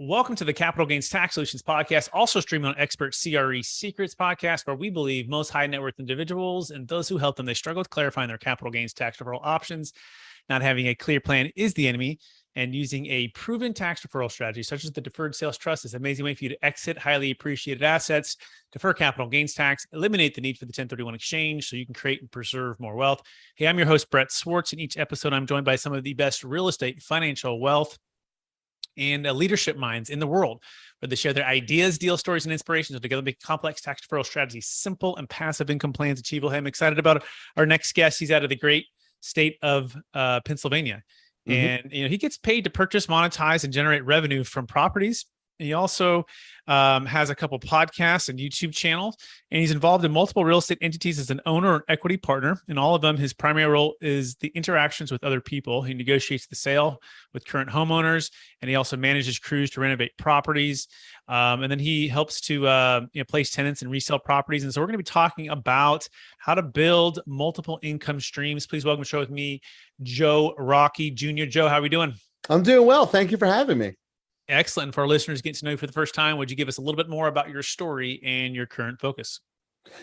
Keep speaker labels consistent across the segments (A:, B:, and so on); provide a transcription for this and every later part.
A: Welcome to the Capital Gains Tax Solutions Podcast, also streaming on Expert CRE Secrets Podcast, where we believe most high net worth individuals and those who help them, they struggle with clarifying their capital gains tax deferral options. Not having a clear plan is the enemy, and using a proven tax deferral strategy, such as the Deferred Sales Trust, is an amazing way for you to exit highly appreciated assets, defer capital gains tax, eliminate the need for the 1031 exchange so you can create and preserve more wealth. Hey, I'm your host, Brett Swarts. In each episode, I'm joined by some of the best real estate, financial, wealth, and leadership minds in the world, where they share their ideas, deal stories, and inspirations together make complex tax deferral strategies simple and passive income plans achievable. Hey, I'm excited about our next guest. He's out of the great state of Pennsylvania, and he gets paid to purchase, monetize, and generate revenue from properties. He also has a couple podcasts and YouTube channels, and he's involved in multiple real estate entities as an owner or equity partner. In all of them, his primary role is the interactions with other people. He negotiates the sale with current homeowners, and he also manages crews to renovate properties. And then he helps to place tenants and resell properties. And so we're going to be talking about how to build multiple income streams. Please welcome to the show with me, Joe Rocky Jr. Joe, how are we doing?
B: I'm doing well. Thank you for having me.
A: Excellent. For our listeners getting to know you for the first time, would you give us a little bit more about your story and your current focus?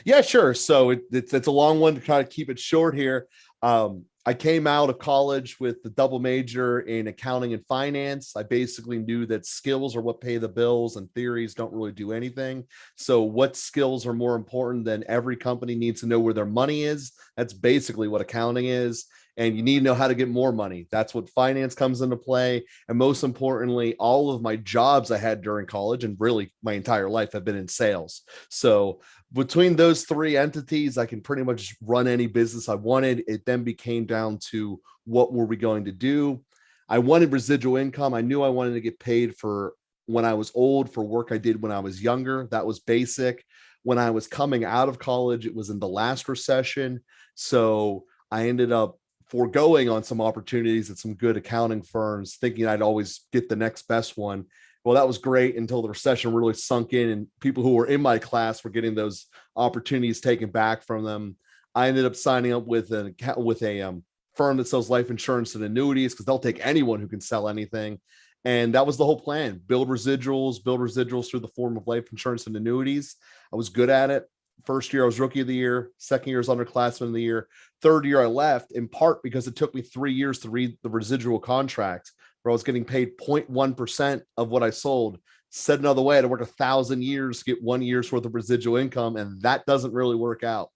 B: Yeah, sure. So it's a long one to try to keep it short here. I came out of college with the double major in accounting and finance. I basically knew that skills are what pay the bills and theories don't really do anything. So what skills are more important than every company needs to know where their money is? That's basically what accounting is. And you need to know how to get more money. That's what finance comes into play. And most importantly, all of my jobs I had during college and really my entire life have been in sales. So between those three entities, I can pretty much run any business I wanted. It then became down to what were we going to do? I wanted residual income. I knew I wanted to get paid for when I was old for work I did when I was younger. That was basic. When I was coming out of college, it was in the last recession. So I ended up foregoing on some opportunities at some good accounting firms, thinking I'd always get the next best one. Well, that was great until the recession really sunk in and people who were in my class were getting those opportunities taken back from them. I ended up signing up with a firm that sells life insurance and annuities because they'll take anyone who can sell anything. And that was the whole plan: build residuals through the form of life insurance and annuities. I was good at it. First year, I was rookie of the year. Second year, I was underclassman of the year. Third year, I left in part because it took me 3 years to read the residual contract, where I was getting paid 0.1% of what I sold. Said another way, I had to work 1,000 years to get 1 year's worth of residual income, and that doesn't really work out.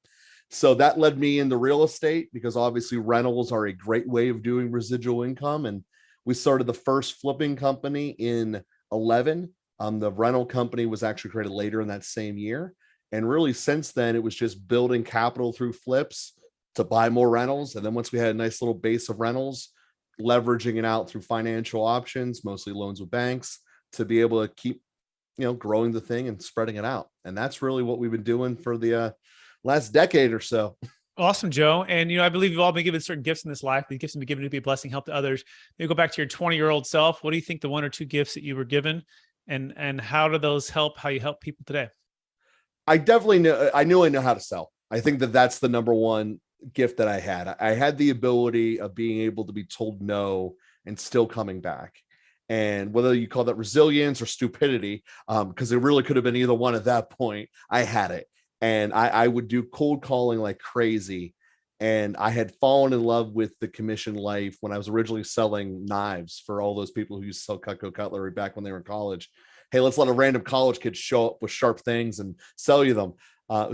B: So that led me into real estate because obviously rentals are a great way of doing residual income. And we started the first flipping company in 11. The rental company was actually created later in that same year. And really since then, it was just building capital through flips to buy more rentals. And then once we had a nice little base of rentals, leveraging it out through financial options, mostly loans with banks, to be able to keep, growing the thing and spreading it out. And that's really what we've been doing for the last decade or so.
A: Awesome, Joe. And, I believe you've all been given certain gifts in this life. These gifts have been given to be a blessing, help to others. Maybe go back to your 20-year-old self. What do you think the one or two gifts that you were given, and how do those help how you help people today?
B: I definitely know. I knew I know how to sell. I think that that's the number one gift that I had. I had the ability of being able to be told no and still coming back. And whether you call that resilience or stupidity, because it really could have been either one at that point, I had it. And I would do cold calling like crazy. And I had fallen in love with the commission life when I was originally selling knives for all those people who used to sell Cutco cutlery back when they were in college. Hey, let's let a random college kid show up with sharp things and sell you them.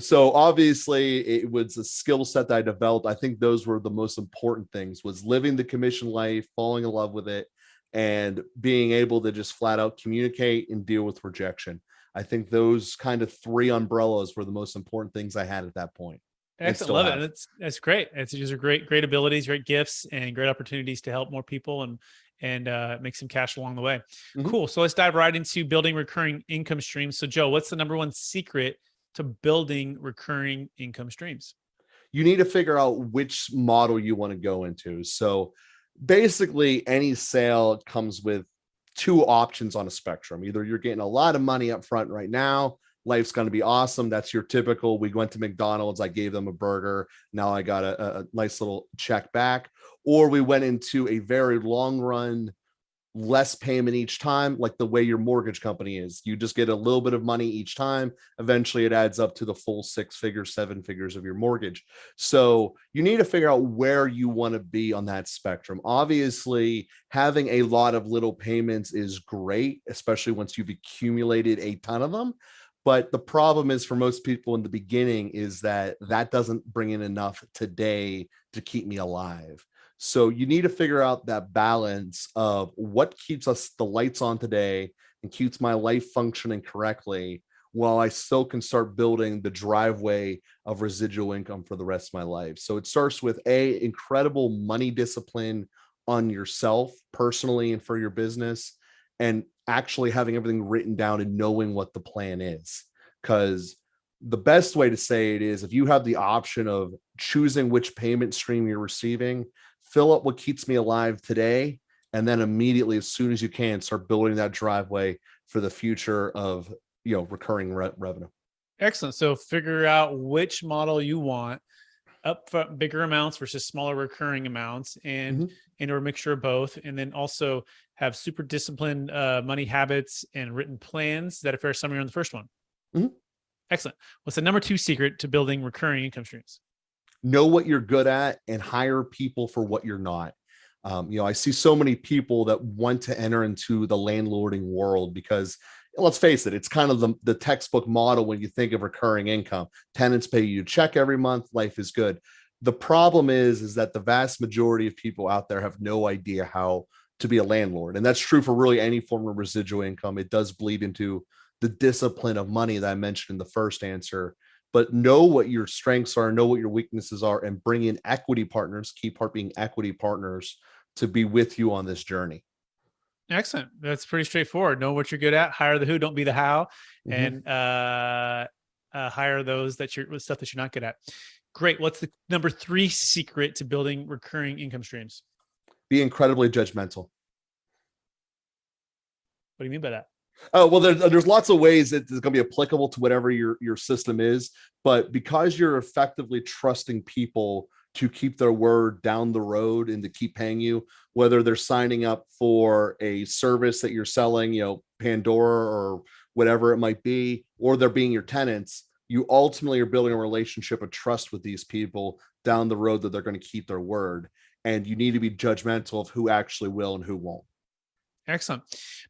B: So obviously it was a skill set that I developed. I think those were the most important things: was living the commission life, falling in love with it, and being able to just flat out communicate and deal with rejection. I think those kind of three umbrellas were the most important things I had at that point.
A: Excellent. Love it. That's great. These are great abilities, great gifts, and great opportunities to help more people and make some cash along the way. Mm-hmm. Cool. So let's dive right into building recurring income streams. So Joe, what's the number one secret to building recurring income streams?
B: You need to figure out which model you want to go into. So basically any sale comes with two options on a spectrum. Either you're getting a lot of money up front right now, life's going to be awesome. That's your typical, we went to McDonald's, I gave them a burger, now I got a nice little check back. Or we went into a very long run less payment each time, like the way your mortgage company is. You just get a little bit of money each time. Eventually it adds up to the full 6 figures, 7 figures of your mortgage. So you need to figure out where you want to be on that spectrum. Obviously, having a lot of little payments is great, especially once you've accumulated a ton of them. But the problem is for most people in the beginning is that doesn't bring in enough today to keep me alive. So you need to figure out that balance of what keeps us the lights on today and keeps my life functioning correctly while I still can start building the driveway of residual income for the rest of my life. So it starts with incredible money discipline on yourself personally and for your business, and actually having everything written down and knowing what the plan is. Because the best way to say it is if you have the option of choosing which payment stream you're receiving, fill up what keeps me alive today, and then immediately, as soon as you can, start building that driveway for the future of recurring revenue.
A: Excellent. So figure out which model you want, upfront bigger amounts versus smaller recurring amounts, and or a mixture of both. And then also have super disciplined money habits and written plans. That a fair summary on the first one? Excellent. What's the number 2 secret to building recurring income streams?
B: Know what you're good at and hire people for what you're not. I see so many people that want to enter into the landlording world because, let's face it, it's kind of the textbook model when you think of recurring income. Tenants pay you a check every month, life is good. The problem is that the vast majority of people out there have no idea how to be a landlord. And that's true for really any form of residual income. It does bleed into the discipline of money that I mentioned in the first answer. But know what your strengths are, know what your weaknesses are, and bring in equity partners, key part being equity partners, to be with you on this journey.
A: Excellent. That's pretty straightforward. Know what you're good at, hire the who, don't be the how, and hire those with stuff that you're not good at. Great. What's the number 3 secret to building recurring income streams?
B: Be incredibly judgmental.
A: What do you mean by that?
B: Oh, well, there's lots of ways that it's going to be applicable to whatever your system is. But because you're effectively trusting people to keep their word down the road and to keep paying you, whether they're signing up for a service that you're selling, Pandora or whatever it might be, or they're being your tenants, you ultimately are building a relationship of trust with these people down the road that they're going to keep their word. And you need to be judgmental of who actually will and who won't.
A: Excellent.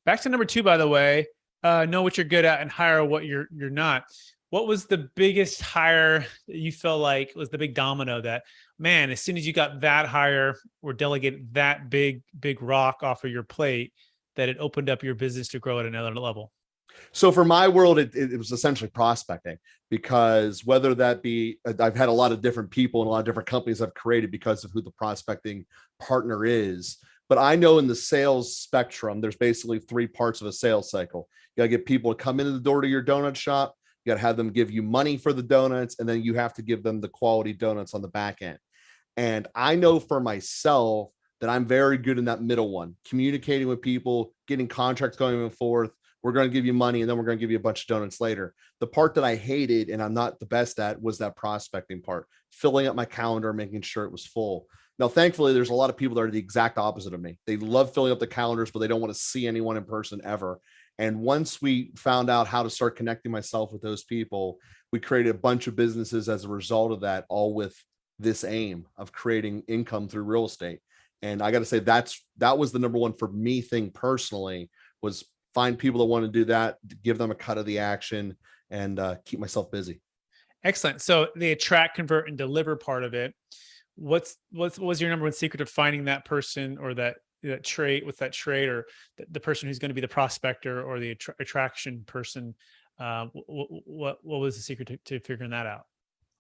A: Back to number 2, by the way, know what you're good at and hire what you're not. What was the biggest hire that you felt like was the big domino that, man, as soon as you got that hire or delegated that big rock off of your plate, that it opened up your business to grow at another level?
B: So for my world, it was essentially prospecting, because whether that be, I've had a lot of different people and a lot of different companies I've created because of who the prospecting partner is. But I know in the sales spectrum, there's basically 3 parts of a sales cycle. You got to get people to come into the door to your donut shop. You got to have them give you money for the donuts, and then you have to give them the quality donuts on the back end. And I know for myself that I'm very good in that middle one, communicating with people, getting contracts going and forth. We're going to give you money, and then we're going to give you a bunch of donuts later. The part that I hated and I'm not the best at was that prospecting part, filling up my calendar, making sure it was full. Now, thankfully, there's a lot of people that are the exact opposite of me. They love filling up the calendars, but they don't want to see anyone in person ever. And once we found out how to start connecting myself with those people, we created a bunch of businesses as a result of that, all with this aim of creating income through real estate. And I got to say, that was the number 1 for me thing personally, was find people that want to do that, give them a cut of the action, and keep myself busy.
A: Excellent. So the attract, convert, and deliver part of it. What was your number 1 secret of finding that person or that trait? What's that trait, or the person who's going to be the prospector or the attraction person? What was the secret to figuring that out?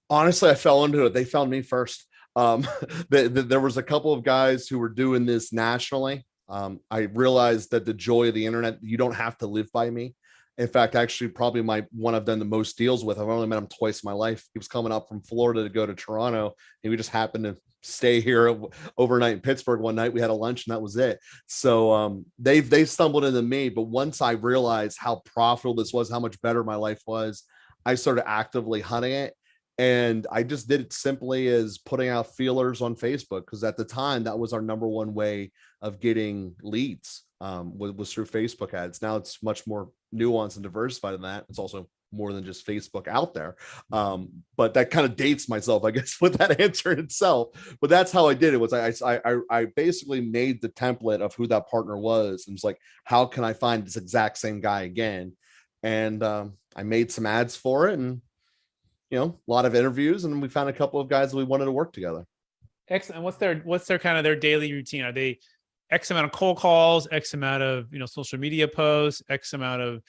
B: Honestly, I fell into it. They found me first. There was a couple of guys who were doing this nationally. I realized that the joy of the internet, you don't have to live by me. In fact, actually, probably one I've done the most deals with. I've only met him twice in my life. He was coming up from Florida to go to Toronto, and we just happened to stay here overnight in Pittsburgh one night. We had a lunch, and that was it. So they stumbled into me. But once I realized how profitable this was, how much better my life was, I started actively hunting it. And I just did it simply as putting out feelers on Facebook, because at the time that was our number 1 way of getting leads. was through Facebook ads. Now it's much more nuanced and diversified than that. It's also more than just Facebook out there. But that kind of dates myself, I guess, with that answer in itself. But that's how I did it. Was I basically made the template of who that partner was, and was like, how can I find this exact same guy again? And I made some ads for it, and a lot of interviews, and we found a couple of guys that we wanted to work together.
A: Excellent. What's their kind of their daily routine? Are they X amount of cold calls, X amount of social media posts, X amount of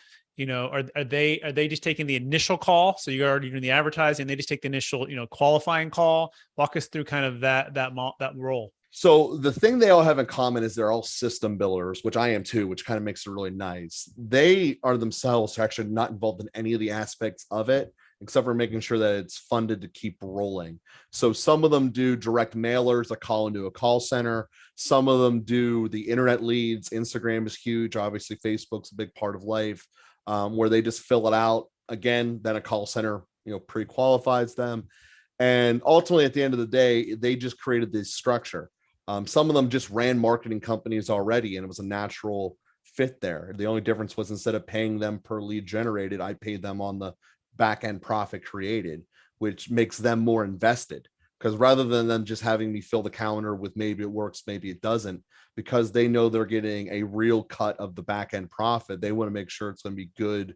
A: are they just taking the initial call? So you're already doing the advertising, they just take the initial qualifying call. Walk us through kind of that role.
B: So the thing they all have in common is they're all system builders, which I am too, which kind of makes it really nice. They are themselves actually not involved in any of the aspects of it, except for making sure that it's funded to keep rolling. So some of them do direct mailers that call into a call center. Some of them do the internet leads. Instagram is huge. Obviously, Facebook's a big part of life, where they just fill it out. Again, then a call center, pre-qualifies them. And ultimately, at the end of the day, they just created this structure. Some of them just ran marketing companies already, and it was a natural fit there. The only difference was, instead of paying them per lead generated, I paid them on the back end profit created, which makes them more invested, because rather than them just having me fill the calendar with maybe it works, maybe it doesn't, because they know they're getting a real cut of the back end profit, they want to make sure it's going to be good,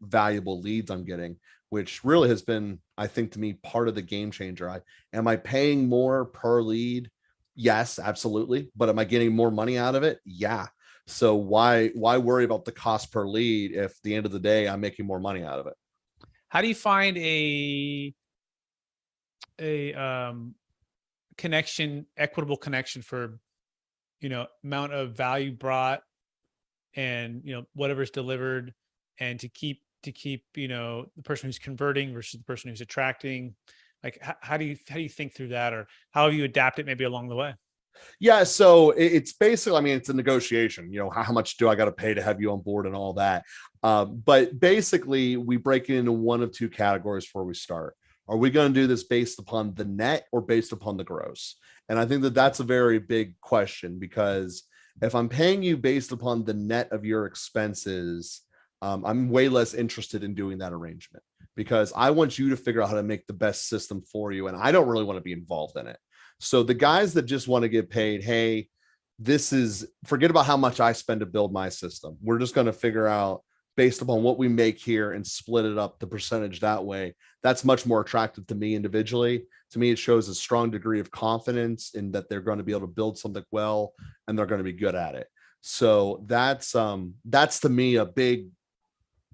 B: valuable leads I'm getting, which really has been, I think, to me, part of the game changer. Am I paying more per lead? Yes, absolutely. But am I getting more money out of it? Yeah. So why worry about the cost per lead if at the end of the day I'm making more money out of it?
A: How do you find a equitable connection for amount of value brought and whatever's delivered, and to keep the person who's converting versus the person who's attracting? Like, how do you think through that, or how have you adapt it maybe along the way?
B: Yeah, so it's basically, it's a negotiation. How much do I got to pay to have you on board and all that? But basically, we break it into one of two categories before we start. Are we going to do this based upon the net or based upon the gross? And I think that that's a very big question, because if I'm paying you based upon the net of your expenses, I'm way less interested in doing that arrangement, because I want you to figure out how to make the best system for you. And I don't really want to be involved in it. So the guys that just want to get paid, hey, forget about how much I spend to build my system. We're just going to figure out based upon what we make here and split it up the percentage that way. That's much more attractive to me individually. To me, it shows a strong degree of confidence in that they're going to be able to build something well, and they're going to be good at it. So that's to me a big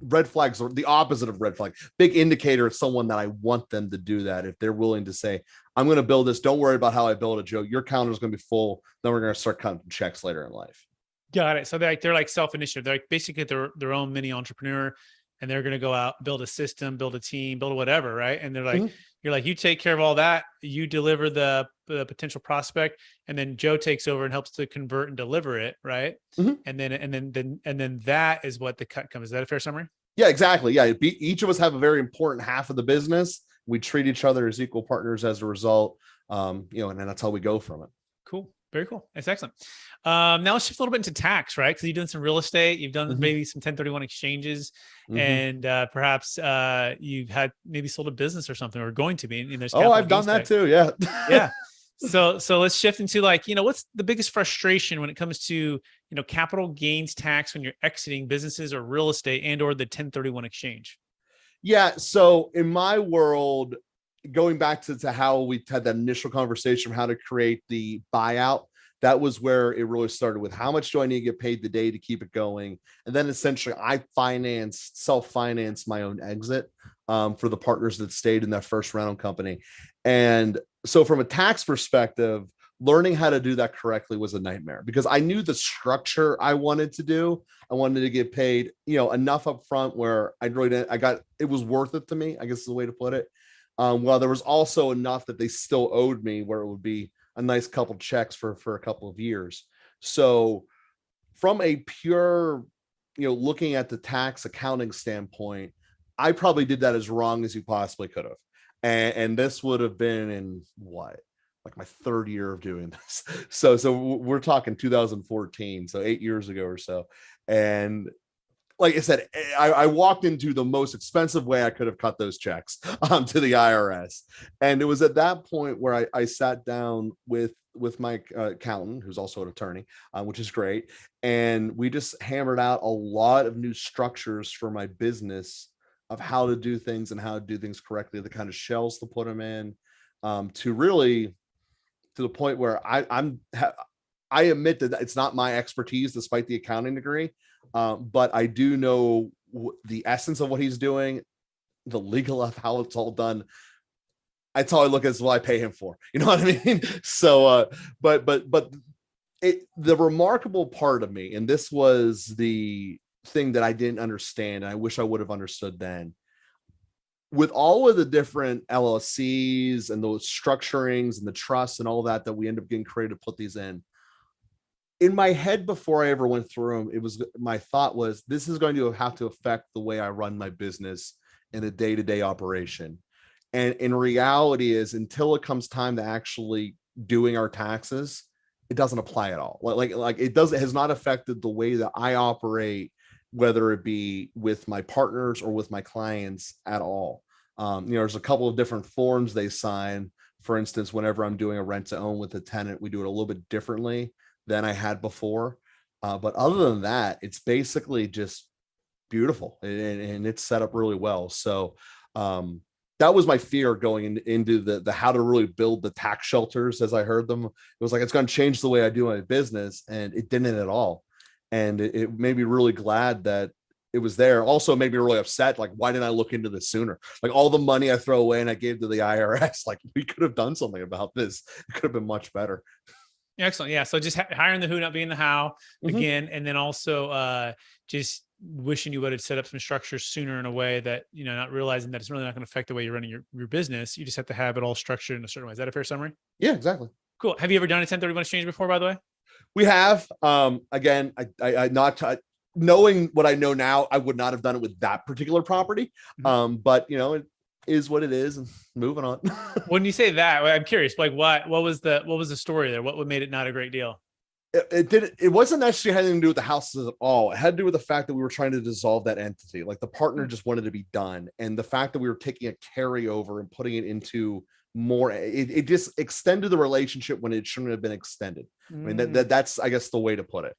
B: red flags, or the opposite of red flag, big indicator of someone that I want them to do that. If they're willing to say, I'm going to build this, don't worry about how I build it, Joe, your calendar is going to be full. Then we're going to start cutting checks later in life.
A: Got it. So they're like self-initiative. They're like basically their own mini entrepreneur, and they're going to go out, build a system, build a team, build whatever. Right. And they're like, you're like, you take care of all that. You deliver the potential prospect, and then Joe takes over and helps to convert and deliver it. Right. And then that is what the cut comes. Is that a fair summary?
B: Yeah, exactly. Yeah. Each of us have a very important half of the business. We treat each other as equal partners as a result. And then that's how we go from it.
A: Cool. Very cool. That's excellent. Now let's shift a little bit into tax, right? Because you've done some real estate, you've done maybe some 1031 exchanges, and perhaps you've had maybe sold a business or something, or going to be. And there's
B: I've done that too. Yeah.
A: Yeah. So let's shift into what's the biggest frustration when it comes to capital gains tax when you're exiting businesses or real estate and or the 1031 exchange?
B: Yeah. So in my world, going back to how we had that initial conversation, how to create the buyout, that was where it really started with how much do I need to get paid today to keep it going? And then essentially I self-financed my own exit for the partners that stayed in that first rental company. And so from a tax perspective, learning how to do that correctly was a nightmare, because I knew the structure I wanted to do. I wanted to get paid, enough up front where it was worth it to me, I guess is the way to put it. Well, there was also enough that they still owed me where it would be a nice couple checks for a couple of years. So from a pure, looking at the tax accounting standpoint, I probably did that as wrong as you possibly could have. And this would have been in like my third year of doing this. So we're talking 2014, so 8 years ago or so. And like I said, I walked into the most expensive way I could have cut those checks to the IRS. And it was at that point where I sat down with my accountant, who's also an attorney, which is great. And we just hammered out a lot of new structures for my business of how to do things and how to do things correctly, the kind of shells to put them in, to really to the point where I admit that it's not my expertise, despite the accounting degree. But I do know the essence of what he's doing, the legal of how it's all done. That's how I look at it, is what I pay him for. You know what I mean? So, but the remarkable part of me, and this was the thing that I didn't understand, and I wish I would have understood then, with all of the different LLCs and those structurings and the trusts and all that we end up getting created to put these in my head, before I ever went through them, my thought was, this is going to have to affect the way I run my business in a day-to-day operation. And in reality is, until it comes time to actually doing our taxes, it doesn't apply at all. Like it has not affected the way that I operate, whether it be with my partners or with my clients at all. There's a couple of different forms they sign. For instance, whenever I'm doing a rent to own with a tenant, we do it a little bit differently than I had before. But other than that, it's basically just beautiful, and it's set up really well. So that was my fear going into the how to really build the tax shelters, as I heard them. It was like, it's going to change the way I do my business, and it didn't at all. And it made me really glad that it was there. Also made me really upset. Like, why didn't I look into this sooner? Like, all the money I throw away and I gave to the IRS, like, we could have done something about this. It could have been much better.
A: Excellent. Yeah. So just hiring the who, not being the how again. And then also just wishing you would have set up some structures sooner in a way that, not realizing that it's really not going to affect the way you're running your business. You just have to have it all structured in a certain way. Is that a fair summary?
B: Yeah, exactly.
A: Cool. Have you ever done a 1031 exchange before, by the way?
B: We have. Again, knowing what I know now, I would not have done it with that particular property. But it is what it is, and moving on.
A: When you say that, I'm curious, like what was the story there? What made it not a great deal?
B: It wasn't actually anything to do with the houses at all. It had to do with the fact that we were trying to dissolve that entity. Like, the partner just wanted to be done. And the fact that we were taking a carryover and putting it into more, it just extended the relationship when it shouldn't have been extended. I mean, that's, I guess, the way to put it.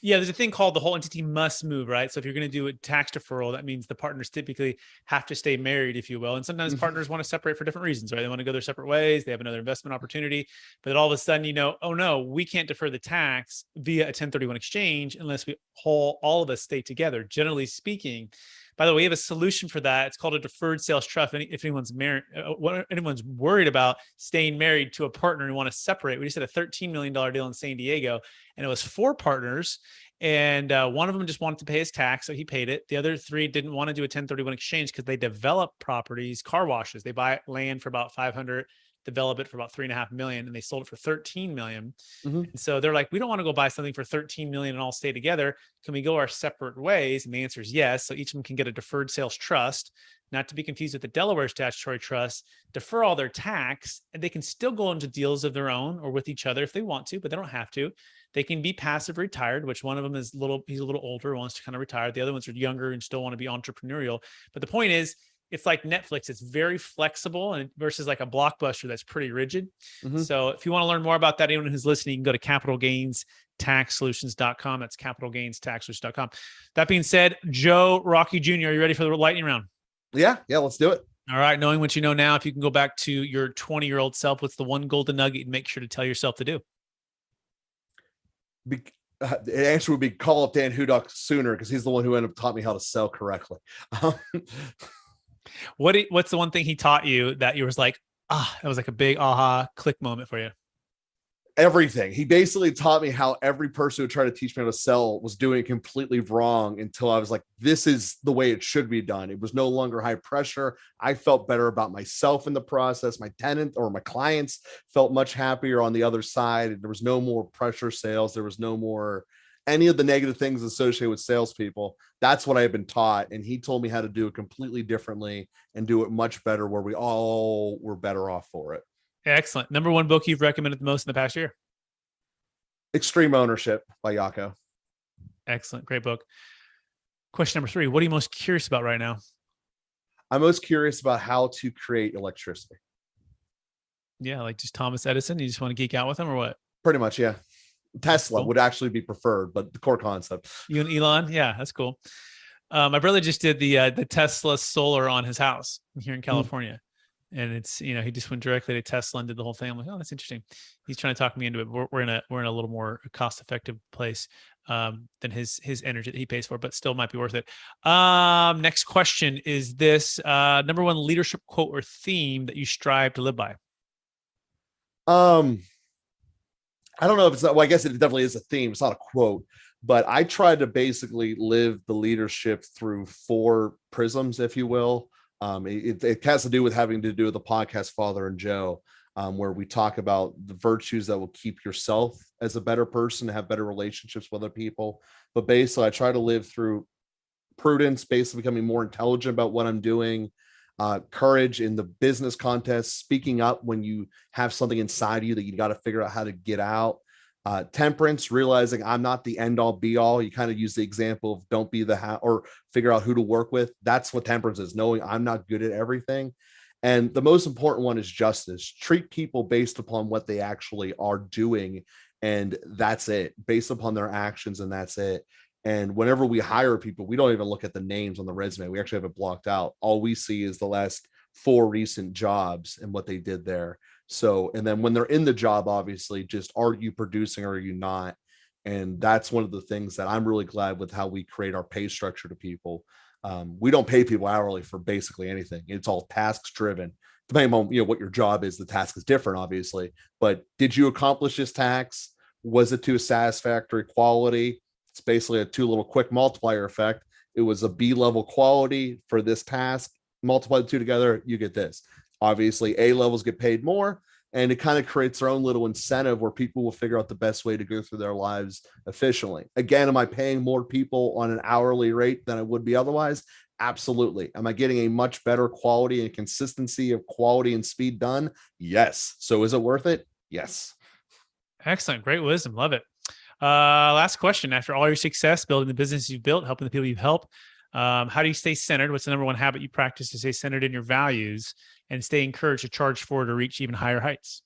A: Yeah, there's a thing called the whole entity must move, right? So if you're going to do a tax deferral, that means the partners typically have to stay married, if you will. And sometimes partners want to separate for different reasons, right? They want to go their separate ways. They have another investment opportunity. But all of a sudden, oh no, we can't defer the tax via a 1031 exchange unless all of us stay together, generally speaking. By the way, we have a solution for that. It's called a deferred sales trust. If anyone's married, anyone's worried about staying married to a partner and want to separate, we just had a $13 million deal in San Diego, and it was 4 partners. And one of them just wanted to pay his tax, so he paid it. The other 3 didn't want to do a 1031 exchange because they develop properties, car washes. They buy land for about 500, develop it for about 3.5 million, and they sold it for 13 million. And so they're like, we don't want to go buy something for 13 million and all stay together. Can we go our separate ways? And the answer is yes. So each of them can get a deferred sales trust, not to be confused with the Delaware statutory trust, defer all their tax, and they can still go into deals of their own or with each other if they want to, but they don't have to. They can be passive retired, which one of them is he's a little older, wants to kind of retire. The other ones are younger and still want to be entrepreneurial. But the point is, it's like Netflix. It's very flexible, and versus like a Blockbuster that's pretty rigid. So if you want to learn more about that, anyone who's listening, you can go to capitalgainstaxsolutions.com. That's capitalgainstaxsolutions.com. That being said, Joe Rocky Jr., are you ready for the lightning round?
B: Yeah, let's do it.
A: All right. Knowing what you know now, if you can go back to your 20-year-old self, what's the one golden nugget and make sure to tell yourself to do?
B: The answer would be call up Dan Hudock sooner, because he's the one who ended up taught me how to sell correctly.
A: What's the one thing he taught you that you was like, that was like a big aha click moment for you?
B: Everything. He basically taught me how every person who tried to teach me how to sell was doing it completely wrong, until I was like, this is the way it should be done. It was no longer high pressure. I felt better about myself in the process. My tenant or my clients felt much happier on the other side. There was no more pressure sales. There was no more any of the negative things associated with salespeople. That's what I had been taught. And he told me how to do it completely differently and do it much better, where we all were better off for it.
A: Excellent. Number one book you've recommended the most in the past year?
B: Extreme Ownership by Yako.
A: Excellent. Great book. Question number 3. What are you most curious about right now?
B: I'm most curious about how to create electricity.
A: Yeah, like just Thomas Edison. You just want to geek out with him or what?
B: Pretty much, yeah. Tesla
A: Cool.
B: would actually be preferred, but the core concept.
A: You and Elon? Yeah, that's cool. My brother just did the Tesla solar on his house here in California. And it's, he just went directly to Tesla and did the whole thing. I'm like, oh, that's interesting. He's trying to talk me into it. We're in a little more cost-effective place than his energy that he pays for, but still might be worth it. Next question is this: number one leadership quote or theme that you strive to live by?
B: I don't know if it's, well, I guess it definitely is a theme. It's not a quote, but I try to basically live the leadership through 4 prisms, if you will. It has to do with having to do with the podcast Father and Joe, where we talk about the virtues that will keep yourself as a better person, have better relationships with other people. But basically, I try to live through prudence, basically becoming more intelligent about what I'm doing, courage in the business contest, speaking up when you have something inside you that you got to figure out how to get out. Temperance, realizing I'm not the end all be all. You kind of use the example of don't be the or figure out who to work with. That's what temperance is, knowing I'm not good at everything. And the most important one is justice. Treat people based upon what they actually are doing. And that's it, based upon their actions. And that's it. And whenever we hire people, we don't even look at the names on the resume. We actually have it blocked out. All we see is the last 4 recent jobs and what they did there. So, and then when they're in the job, obviously, just are you producing or are you not? And that's one of the things that I'm really glad with how we create our pay structure to people. We don't pay people hourly for basically anything. It's all tasks driven. Depending on what your job is, the task is different, obviously. But did you accomplish this task? Was it to a satisfactory quality? It's basically a 2 little quick multiplier effect. It was a B level quality for this task. Multiply the 2 together, you get this. Obviously, A levels get paid more, and it kind of creates their own little incentive where people will figure out the best way to go through their lives efficiently. Again, am I paying more people on an hourly rate than I would be otherwise? Absolutely. Am I getting a much better quality and consistency of quality and speed done? Yes. So is it worth it? Yes.
A: Excellent. Great wisdom. Love it. Last question. After all your success building the business you've built, helping the people you've helped, how do you stay centered? What's the number one habit you practice to stay centered in your values and stay encouraged to charge forward to reach even higher heights?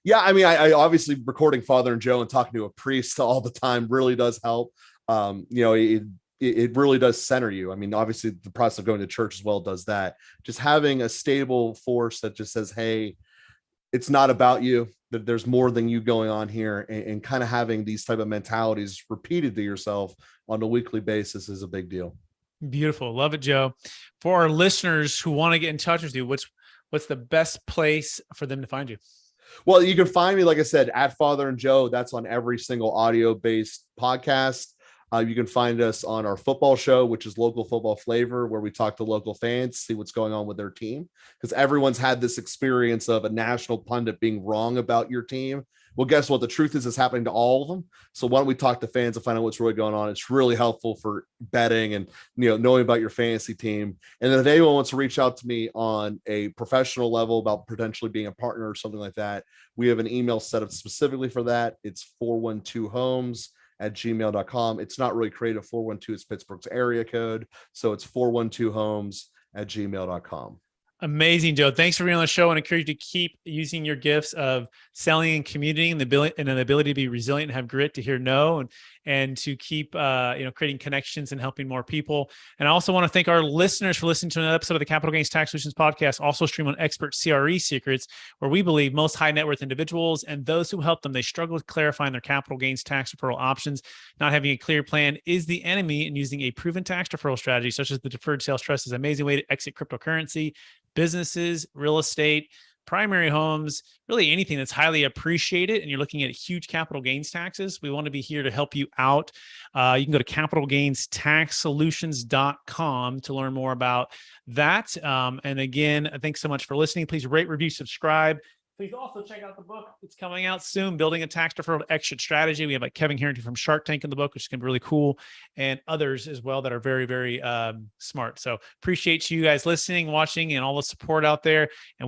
B: Yeah, I mean, I obviously recording Father and Joe and talking to a priest all the time really does help. It really does center you. I mean, obviously the process of going to church as well does that. Just having a stable force that just says, hey, it's not about you, that there's more than you going on here, and kind of having these type of mentalities repeated to yourself on a weekly basis is a big deal.
A: Beautiful. Love it, Joe. For our listeners who want to get in touch with you, what's the best place for them to find you?
B: Well, you can find me, like I said, at Father and Joe. That's on every single audio-based podcast. You can find us on our football show, which is Local Football Flavor, where we talk to local fans, see what's going on with their team. Because everyone's had this experience of a national pundit being wrong about your team. Well, guess what? The truth is it's happening to all of them. So why don't we talk to fans and find out what's really going on? It's really helpful for betting and knowing about your fantasy team. And then if anyone wants to reach out to me on a professional level about potentially being a partner or something like that, we have an email set up specifically for that. It's 412homes@gmail.com. It's not really creative. 412 is Pittsburgh's area code. So it's 412homes@gmail.com.
A: Amazing, Joe. Thanks for being on the show, and I encourage you to keep using your gifts of selling and communicating, and an ability to be resilient and have grit to hear no, and to keep creating connections and helping more people. And I also want to thank our listeners for listening to another episode of the Capital Gains Tax Solutions podcast, also streamed on Expert CRE Secrets, where we believe most high net worth individuals and those who help them, they struggle with clarifying their capital gains tax deferral options. Not having a clear plan is the enemy, and using a proven tax deferral strategy such as the Deferred Sales Trust is an amazing way to exit cryptocurrency, businesses, real estate, primary homes, really anything that's highly appreciated, and you're looking at huge capital gains taxes. We want to be here to help you out. You can go to capitalgainstaxsolutions.com to learn more about that. And again, thanks so much for listening. Please rate, review, subscribe. Please also check out the book. It's coming out soon, Building a Tax Deferral Exit Strategy. We have like Kevin Harrington from Shark Tank in the book, which is going to be really cool, and others as well that are very, very smart. So appreciate you guys listening, watching, and all the support out there. And